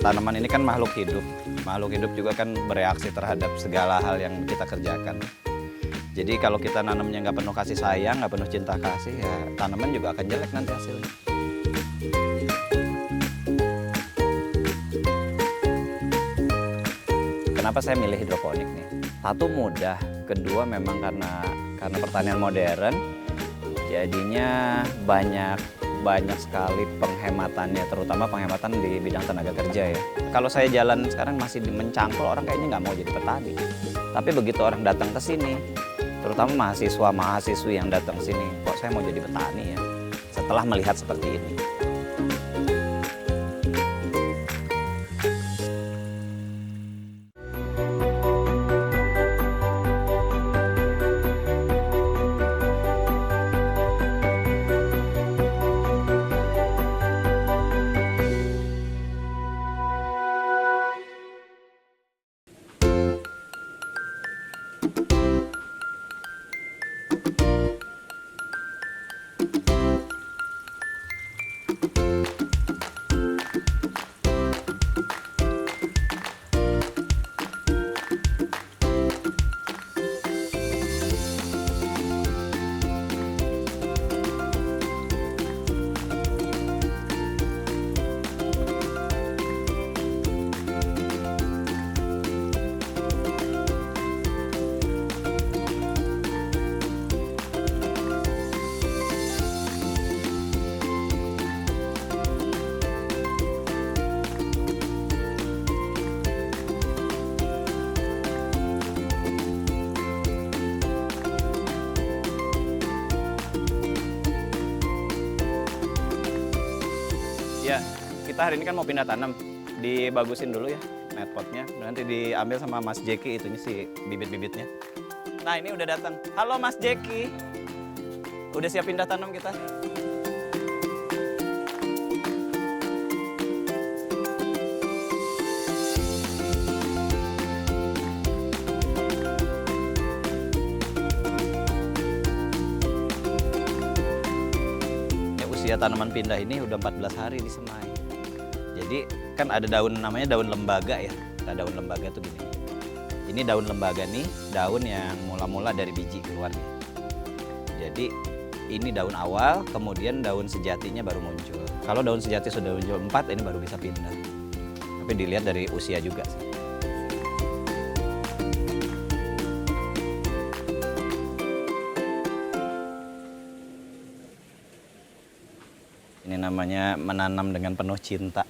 Tanaman ini kan makhluk hidup. Makhluk hidup juga kan bereaksi terhadap segala hal yang kita kerjakan. Jadi kalau kita nanamnya nggak penuh kasih sayang, nggak penuh cinta kasih, ya tanaman juga akan jelek nanti hasilnya. Kenapa saya milih hidroponik nih? Satu mudah, kedua memang karena pertanian modern, jadinya banyak sekali penghematannya, terutama penghematan di bidang tenaga kerja ya. Kalau saya jalan sekarang masih mencangkul, orang kayaknya nggak mau jadi petani. Tapi begitu orang datang ke sini, terutama mahasiswa-mahasiswi yang datang ke sini, kok saya mau jadi petani ya? Setelah melihat seperti ini. Ya, kita hari ini kan mau pindah tanam, dibagusin dulu ya netpotnya, nanti diambil sama Mas Jeki itunya si bibit-bibitnya. Nah ini udah datang. Halo Mas Jeki, udah siap pindah tanam kita? Usia tanaman pindah ini udah 14 hari di semai. Jadi kan ada daun namanya daun lembaga ya. Nah, daun lembaga tuh gini. Ini daun lembaga nih, daun yang mula-mula dari biji keluarnya. Jadi ini daun awal, kemudian daun sejatinya baru muncul. Kalau daun sejati sudah muncul 4, ini baru bisa pindah. Tapi dilihat dari usia juga sih. Ini namanya menanam dengan penuh cinta.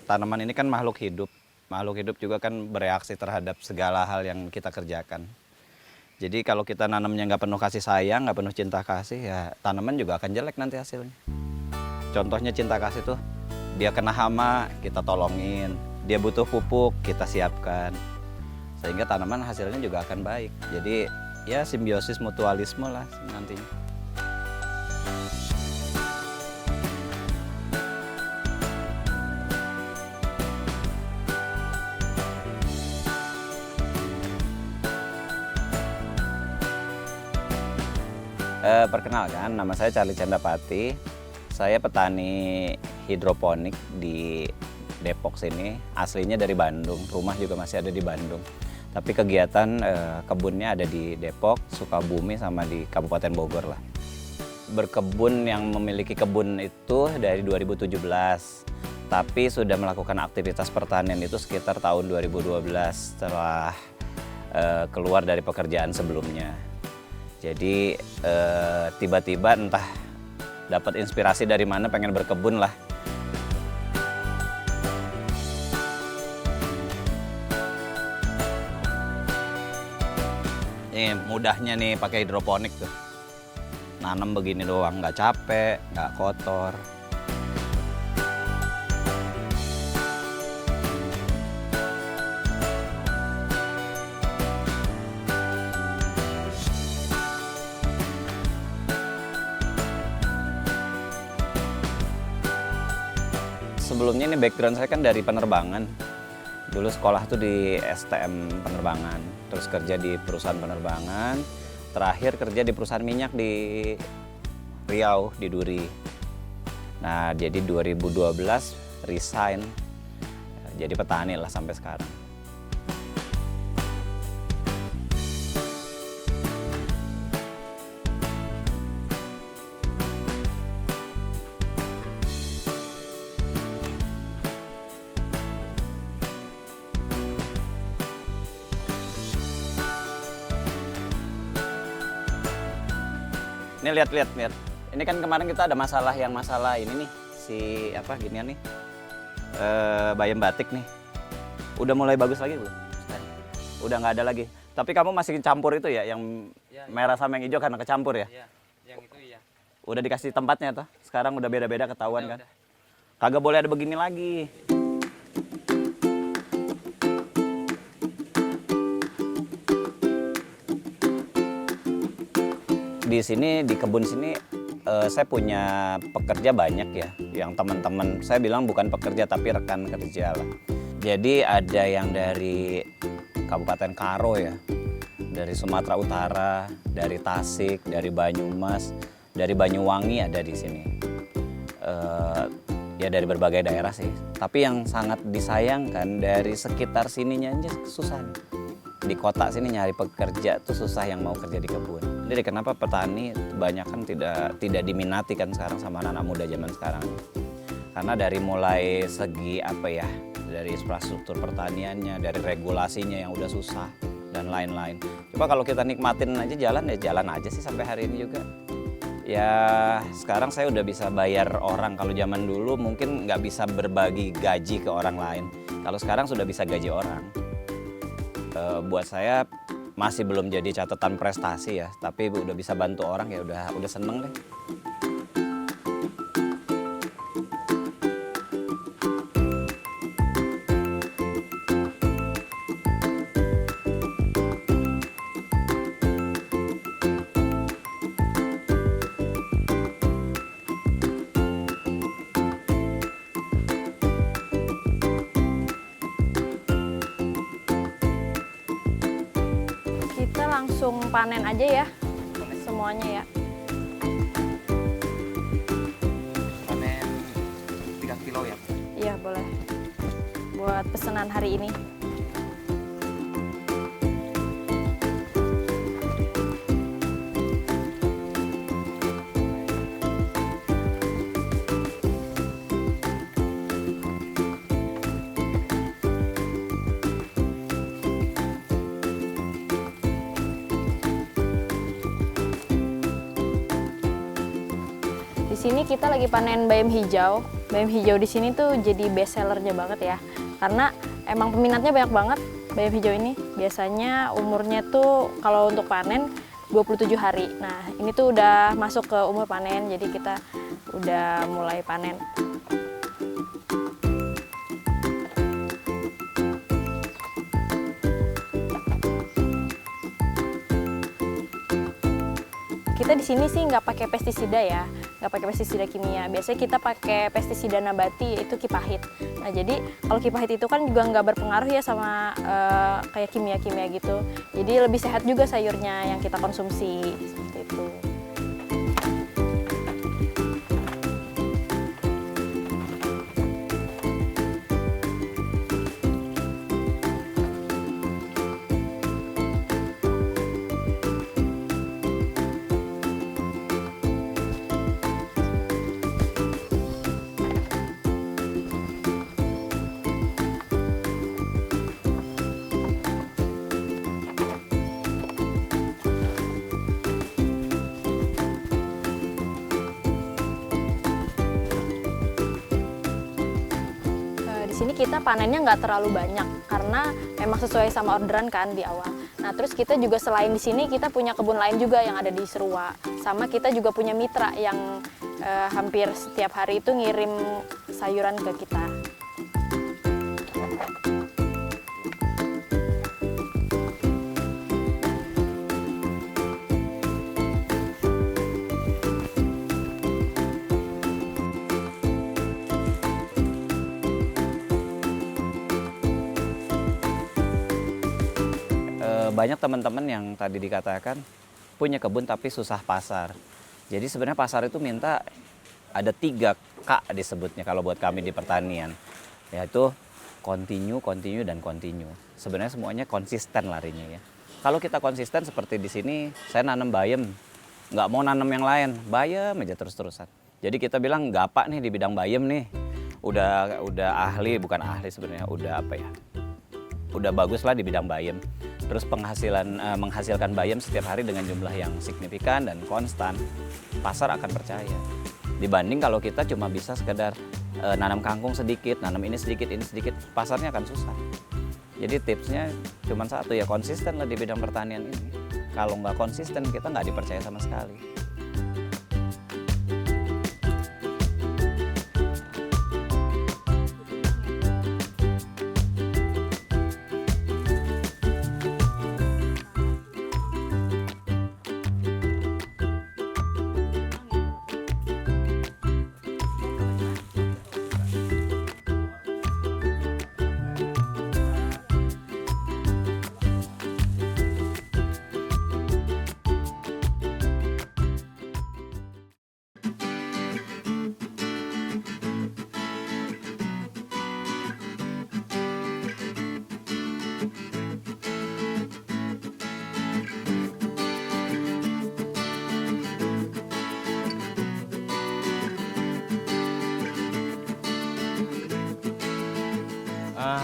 Tanaman ini kan makhluk hidup. Makhluk hidup juga kan bereaksi terhadap segala hal yang kita kerjakan. Jadi kalau kita nanamnya nggak penuh kasih sayang, nggak penuh cinta kasih, ya tanaman juga akan jelek nanti hasilnya. Contohnya cinta kasih tuh, dia kena hama, kita tolongin. Dia butuh pupuk, kita siapkan. Sehingga tanaman hasilnya juga akan baik. Jadi ya simbiosis mutualisme lah nantinya. Perkenalkan, nama saya Charlie Candapati. Saya petani hidroponik di Depok sini. Aslinya dari Bandung, rumah juga masih ada di Bandung. Tapi kegiatan kebunnya ada di Depok, Sukabumi, sama di Kabupaten Bogor lah. Berkebun yang memiliki kebun itu dari 2017. Tapi sudah melakukan aktivitas pertanian itu sekitar tahun 2012 setelah keluar dari pekerjaan sebelumnya. Jadi tiba-tiba entah dapat inspirasi dari mana pengen berkebun lah. Ini mudahnya nih pakai hidroponik tuh. Nanam begini doang, nggak capek, nggak kotor. Sebelumnya ini background saya kan dari penerbangan. Dulu sekolah tuh di STM penerbangan, terus kerja di perusahaan penerbangan, terakhir kerja di perusahaan minyak di Riau, di Duri. Nah, jadi 2012 resign, jadi petani lah sampai sekarang. Ini lihat. Ini kan kemarin kita ada masalah ini nih, si apa ginian nih, bayam batik nih. Udah mulai bagus lagi belum? Udah nggak ada lagi. Tapi kamu masih campur itu ya, yang merah sama yang hijau karena kecampur ya? Iya, yang itu iya. Udah dikasih tempatnya tuh. Sekarang udah beda-beda ketahuan kan? Kagak boleh ada begini lagi. Di sini, di kebun sini, saya punya pekerja banyak ya. Yang teman-teman, saya bilang bukan pekerja tapi rekan kerja lah. Jadi ada yang dari Kabupaten Karo ya, dari Sumatera Utara, dari Tasik, dari Banyumas, dari Banyuwangi ada di sini. Ya dari berbagai daerah sih. Tapi yang sangat disayangkan dari sekitar sininya aja susah nih. Di kota sini nyari pekerja tuh susah yang mau kerja di kebun. Jadi kenapa petani kebanyakan tidak diminati kan sekarang sama anak-anak muda zaman sekarang. Karena dari mulai segi apa ya, dari infrastruktur pertaniannya, dari regulasinya yang udah susah dan lain-lain. Coba kalau kita nikmatin aja jalan ya jalan aja sih sampai hari ini juga. Ya sekarang saya udah bisa bayar orang, kalau zaman dulu mungkin nggak bisa berbagi gaji ke orang lain. Kalau sekarang sudah bisa gaji orang. Buat saya masih belum jadi catatan prestasi ya, tapi udah bisa bantu orang ya udah seneng deh. Kita langsung panen aja ya, semuanya ya. Panen 3 kilo ya? Iya boleh, buat pesanan hari ini. Di sini kita lagi panen bayam hijau. Bayam hijau di sini tuh jadi best sellernya banget ya. Karena emang peminatnya banyak banget bayam hijau ini. Biasanya umurnya tuh kalau untuk panen 27 hari. Nah, ini tuh udah masuk ke umur panen, jadi kita udah mulai panen. Kita di sini sih nggak pakai pestisida ya, nggak pakai pestisida kimia. Biasanya kita pakai pestisida nabati, yaitu kipahit. Nah jadi kalau kipahit itu kan juga nggak berpengaruh ya sama kayak kimia-kimia gitu. Jadi lebih sehat juga sayurnya yang kita konsumsi seperti itu. Di sini kita panennya nggak terlalu banyak karena memang sesuai sama orderan kan di awal. Nah terus kita juga selain di sini kita punya kebun lain juga yang ada di Serua. Sama kita juga punya mitra yang hampir setiap hari itu ngirim sayuran ke kita. Banyak teman-teman yang tadi dikatakan punya kebun tapi susah pasar. Jadi sebenarnya pasar itu minta ada 3 K disebutnya kalau buat kami di pertanian, yaitu continue, dan continue. Sebenarnya semuanya konsisten larinya ya. Kalau kita konsisten seperti di sini, saya nanam bayam, nggak mau nanam yang lain, bayam aja terus-terusan. Jadi kita bilang gapak nih di bidang bayam nih, udah ahli, bukan ahli sebenarnya, udah apa ya? Udah bagus lah di bidang bayam. Terus menghasilkan bayam setiap hari dengan jumlah yang signifikan dan konstan, pasar akan percaya. Dibanding kalau kita cuma bisa sekedar nanam kangkung sedikit, nanam ini sedikit, pasarnya akan susah. Jadi tipsnya cuma satu ya, konsisten lah di bidang pertanian ini. Kalau nggak konsisten kita nggak dipercaya sama sekali.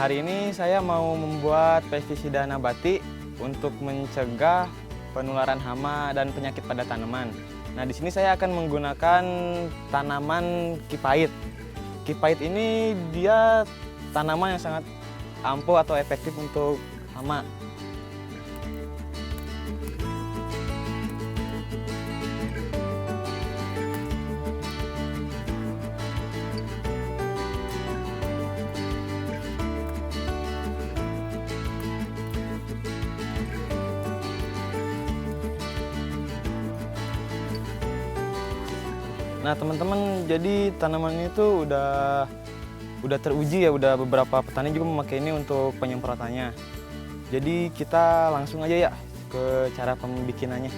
Hari ini saya mau membuat pestisida nabati untuk mencegah penularan hama dan penyakit pada tanaman. Nah, di sini saya akan menggunakan tanaman kipait. Kipait ini dia tanaman yang sangat ampuh atau efektif untuk hama. Nah teman-teman, jadi tanaman itu udah teruji ya, udah beberapa petani juga memakai ini untuk penyemprotannya. Jadi kita langsung aja ya ke cara pembikinannya.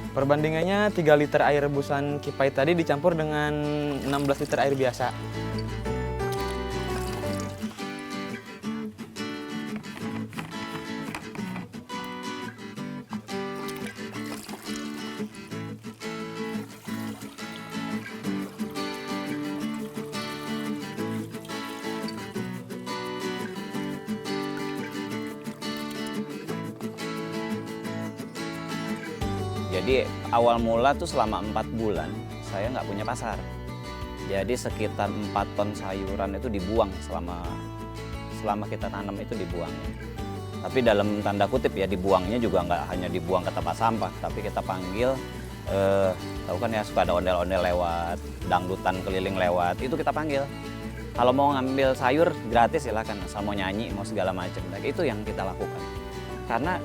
Perbandingannya 3 liter air rebusan kipait tadi dicampur dengan 16 liter air biasa. Jadi awal mula tuh selama 4 bulan saya nggak punya pasar. Jadi sekitar 4 ton sayuran itu dibuang selama kita tanam itu dibuang. Tapi dalam tanda kutip ya, dibuangnya juga nggak hanya dibuang ke tempat sampah, tapi kita panggil, tahu kan ya suka ada ondel-ondel lewat, dangdutan keliling lewat, itu kita panggil. Kalau mau ngambil sayur gratis silakan, asal mau nyanyi mau segala macam. Nah, itu yang kita lakukan. Karena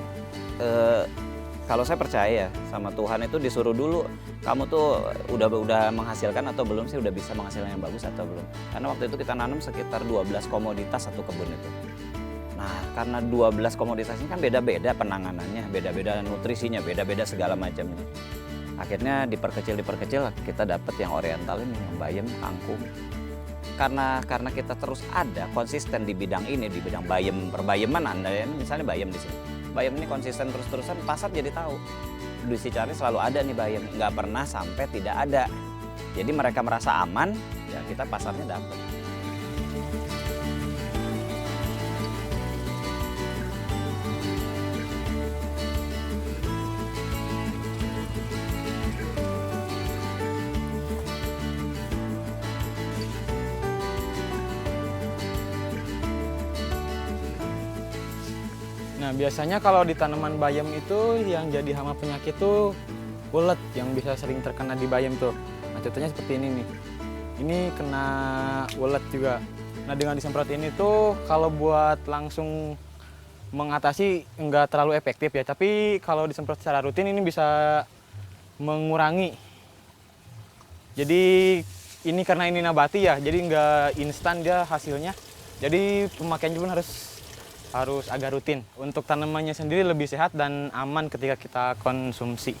kalau saya percaya sama Tuhan itu disuruh dulu, kamu tuh udah menghasilkan atau belum sih, udah bisa menghasilkan yang bagus atau belum. Karena waktu itu kita nanam sekitar 12 komoditas satu kebun itu. Nah, karena 12 komoditas ini kan beda-beda penanganannya, beda-beda nutrisinya, beda-beda segala macamnya. Akhirnya diperkecil, kita dapat yang oriental ini, yang bayam, kangkung. Karena kita terus ada konsisten di bidang ini, di bidang bayam, perbayaman Anda ya, misalnya bayam di sini. Bayam ini konsisten terus-terusan, pasar jadi tahu. Di Sicari selalu ada nih bayam, nggak pernah sampai tidak ada. Jadi mereka merasa aman, ya kita pasarnya dapat. Nah biasanya kalau di tanaman bayam itu yang jadi hama penyakit tuh ulet yang bisa sering terkena di bayam tuh. Nah contohnya seperti ini nih. Ini kena ulet juga. Nah dengan disemprot ini tuh kalau buat langsung mengatasi nggak terlalu efektif ya, tapi kalau disemprot secara rutin ini bisa mengurangi. Jadi ini karena ini nabati ya, jadi nggak instan dia hasilnya. Jadi pemakaiannya pun harus agak rutin. Untuk tanamannya sendiri lebih sehat dan aman ketika kita konsumsi.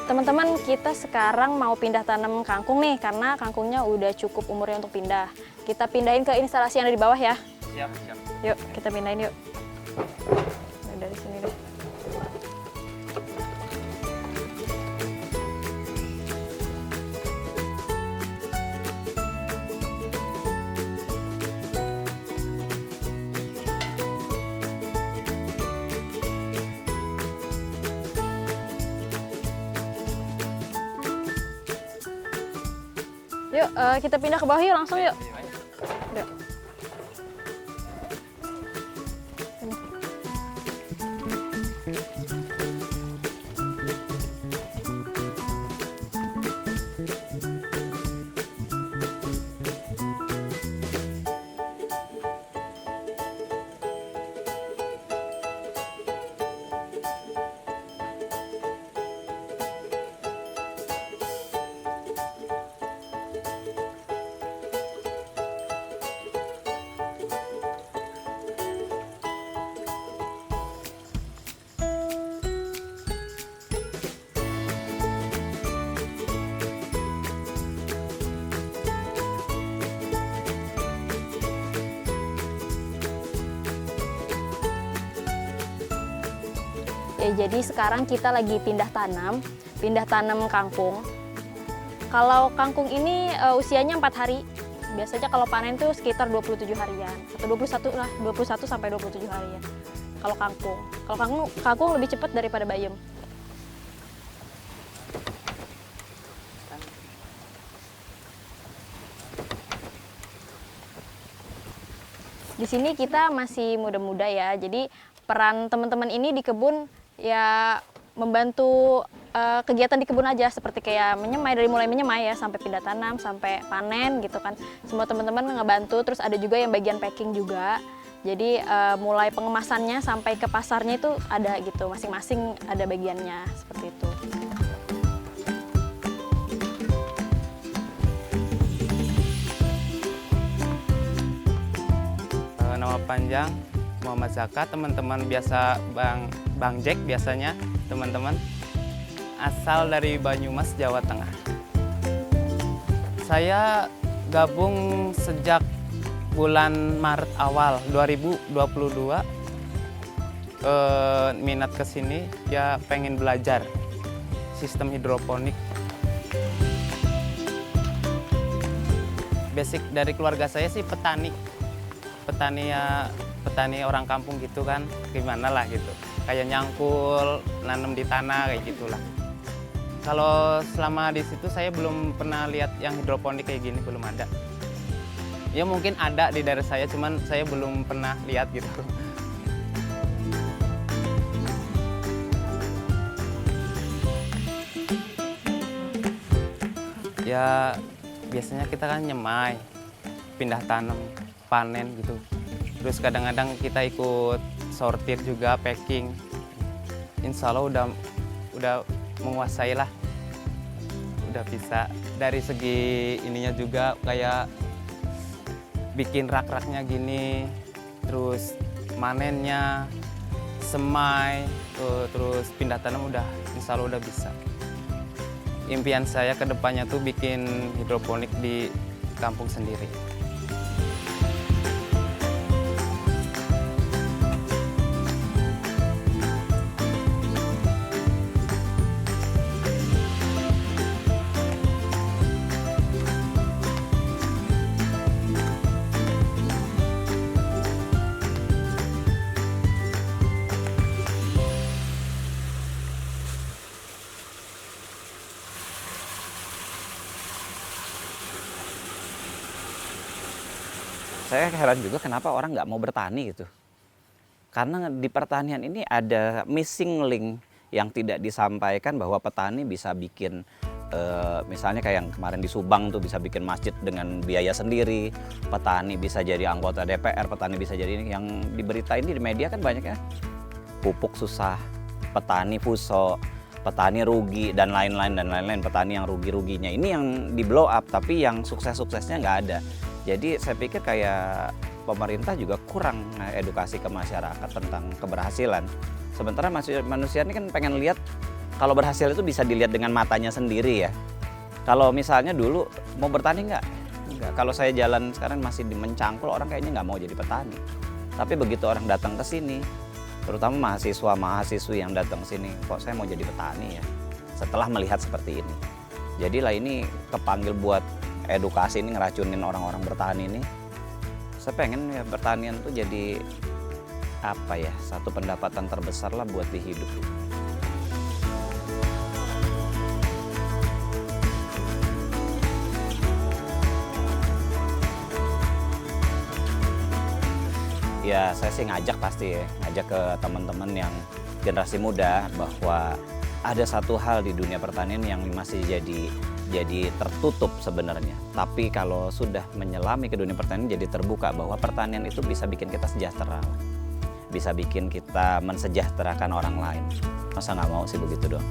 Teman-teman, kita sekarang mau pindah tanam kangkung nih, karena kangkungnya udah cukup umurnya untuk pindah. Kita pindahin ke instalasi yang ada di bawah ya. Siap, siap. Yuk, kita pindahin yuk. Dari sini deh. Yuk, kita pindah ke bawah yuk, langsung yuk. Yuk. Sini. Ya, jadi sekarang kita lagi pindah tanam kangkung. Kalau kangkung ini usianya 4 hari. Biasanya kalau panen tuh sekitar 27 harian atau 21 lah, 21 sampai 27 harian. Kalau kangkung. Kalau kangkung lebih cepat daripada bayam. Di sini kita masih muda-muda ya. Jadi peran teman-teman ini di kebun ya membantu kegiatan di kebun aja, seperti kayak menyemai, dari mulai menyemai ya sampai pindah tanam sampai panen gitu kan. Semua teman-teman ngebantu, terus ada juga yang bagian packing juga. Jadi mulai pengemasannya sampai ke pasarnya itu ada gitu, masing-masing ada bagiannya seperti itu. Nama panjang Muhammad Zaka, teman-teman biasa Bang Jack biasanya teman-teman. Asal dari Banyumas, Jawa Tengah. Saya gabung sejak bulan Maret awal 2022. Minat ke sini ya, pengen belajar sistem hidroponik. Basic dari keluarga saya sih petani petani orang kampung gitu kan, gimana lah gitu. Kayak nyangkul, nanam di tanah kayak gitulah. Kalau selama di situ saya belum pernah lihat yang hidroponik kayak gini, belum ada. Ya mungkin ada di daerah saya, cuman saya belum pernah lihat gitu. Ya biasanya kita kan nyemai, pindah tanam, panen gitu. Terus kadang-kadang kita ikut sortir juga, packing. Insya Allah udah menguasai lah. Udah bisa. Dari segi ininya juga kayak bikin rak-raknya gini, terus manennya, semai, terus pindah tanam udah insya Allah udah bisa. Impian saya ke depannya tuh bikin hidroponik di kampung sendiri. Saya heran juga kenapa orang nggak mau bertani gitu. Karena di pertanian ini ada missing link yang tidak disampaikan bahwa petani bisa bikin, misalnya kayak yang kemarin di Subang tuh bisa bikin masjid dengan biaya sendiri, petani bisa jadi anggota DPR, petani bisa jadi ini. Yang diberitain di media kan banyak ya, pupuk susah, petani fuso, petani rugi, dan lain-lain, petani yang rugi-ruginya. Ini yang di blow up, tapi yang sukses-suksesnya nggak ada. Jadi saya pikir kayak pemerintah juga kurang edukasi ke masyarakat tentang keberhasilan. Sementara manusia ini kan pengen lihat kalau berhasil itu bisa dilihat dengan matanya sendiri ya. Kalau misalnya dulu mau bertani nggak? Kalau saya jalan sekarang masih di Mencangkul, orang kayaknya nggak mau jadi petani. Tapi begitu orang datang ke sini, terutama mahasiswa-mahasiswi yang datang ke sini, kok saya mau jadi petani ya? Setelah melihat seperti ini. Jadilah ini kepanggil buat edukasi ini, ngeracunin orang-orang bertani ini. Saya pengen ya pertanian tuh jadi apa ya, satu pendapatan terbesar lah buat di hidup. Ya saya sih ngajak pasti ya, ngajak ke teman-teman yang generasi muda bahwa ada satu hal di dunia pertanian yang masih jadi tertutup sebenarnya. Tapi kalau sudah menyelami ke dunia pertanian jadi terbuka bahwa pertanian itu bisa bikin kita sejahtera. Bisa bikin kita mensejahterakan orang lain. Masa nggak mau sih begitu dong?